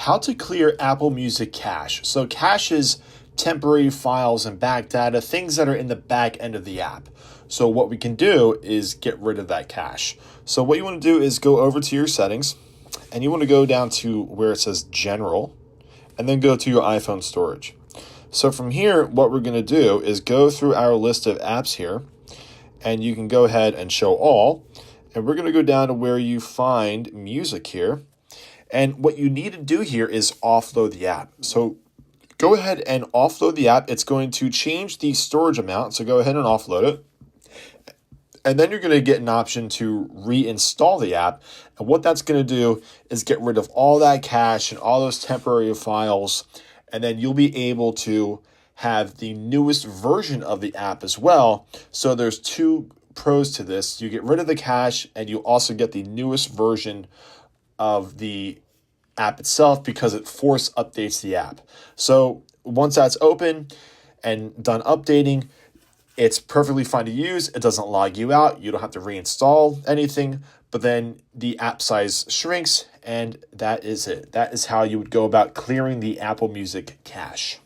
how to clear Apple Music cache. So cache is temporary files and back data, things that are in the back end of the app. So what we can do is get rid of that cache. So what you want to do is go over to your settings, and you want to go down to where it says General, and then go to your iPhone storage. So from here, what we're going to do is go through our list of apps here, and you can go ahead and show all. And we're going to go down to where you find music here. And what you need to do here is offload the app. So go ahead and offload the app. It's going to change the storage amount. So go ahead and offload it. And then you're going to get an option to reinstall the app. And what that's going to do is get rid of all that cache and all those temporary files. And then you'll be able to have the newest version of the app as well. So there's two pros to this. You get rid of the cache, and you also get the newest version of the app itself because it force updates the app. So once that's open and done updating, it's perfectly fine to use. It doesn't log you out. You don't have to reinstall anything, but then the app size shrinks, and that is it. That is how you would go about clearing the Apple Music cache.